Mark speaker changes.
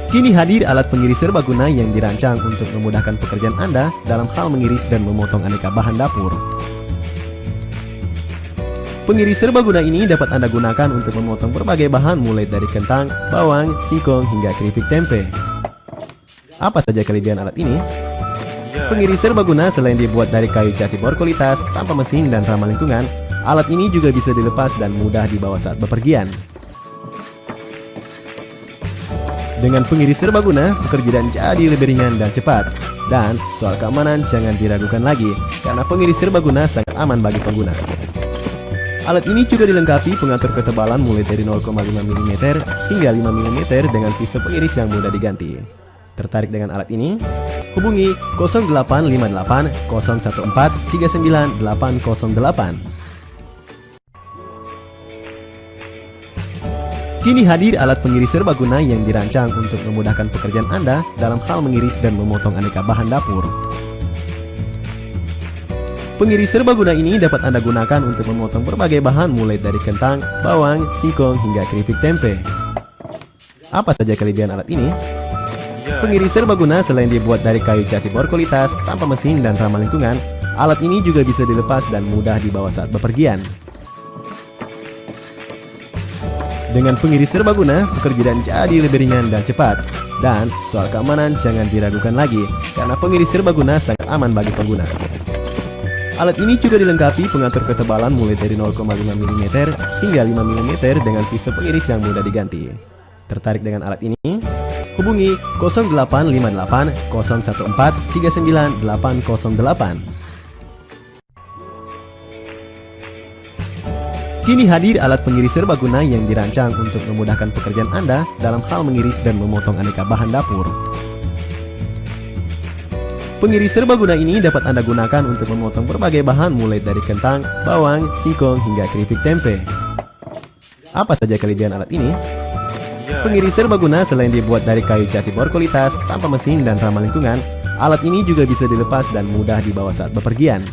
Speaker 1: Kini hadir alat pengiris serbaguna yang dirancang untuk memudahkan pekerjaan Anda dalam hal mengiris dan memotong aneka bahan dapur. Pengiris serbaguna ini dapat Anda gunakan untuk memotong berbagai bahan mulai dari kentang, bawang, singkong, hingga keripik tempe. Apa saja kelebihan alat ini? Pengiris serbaguna selain dibuat dari kayu jati berkualitas, tanpa mesin dan ramah lingkungan, alat ini juga bisa dilepas dan mudah dibawa saat bepergian. Dengan pengiris serbaguna, pekerjaan jadi lebih ringan dan cepat. Dan soal keamanan jangan diragukan lagi, karena pengiris serbaguna sangat aman bagi pengguna. Alat ini juga dilengkapi pengatur ketebalan mulai dari 0,5 mm hingga 5 mm dengan pisau pengiris yang mudah diganti. Tertarik dengan alat ini? Hubungi 0858 014 39808. Kini hadir alat pengiris serbaguna yang dirancang untuk memudahkan pekerjaan Anda dalam hal mengiris dan memotong aneka bahan dapur. Pengiris serbaguna ini dapat Anda gunakan untuk memotong berbagai bahan mulai dari kentang, bawang, singkong, hingga keripik tempe. Apa saja kelebihan alat ini? Pengiris serbaguna selain dibuat dari kayu jati berkualitas, tanpa mesin dan ramah lingkungan, alat ini juga bisa dilepas dan mudah dibawa saat bepergian. Dengan pengiris serbaguna, pekerjaan jadi lebih ringan dan cepat. Dan soal keamanan jangan diragukan lagi, karena pengiris serbaguna sangat aman bagi pengguna. Alat ini juga dilengkapi pengatur ketebalan mulai dari 0,5 mm hingga 5 mm dengan pisau pengiris yang mudah diganti. Tertarik dengan alat ini? Hubungi 0858 014 39808. Kini hadir alat pengiris serbaguna yang dirancang untuk memudahkan pekerjaan Anda dalam hal mengiris dan memotong aneka bahan dapur. Pengiris serbaguna ini dapat Anda gunakan untuk memotong berbagai bahan mulai dari kentang, bawang, singkong, hingga keripik tempe. Apa saja kelebihan alat ini? Pengiris serbaguna selain dibuat dari kayu jati berkualitas, tanpa mesin dan ramah lingkungan, alat ini juga bisa dilepas dan mudah dibawa saat bepergian.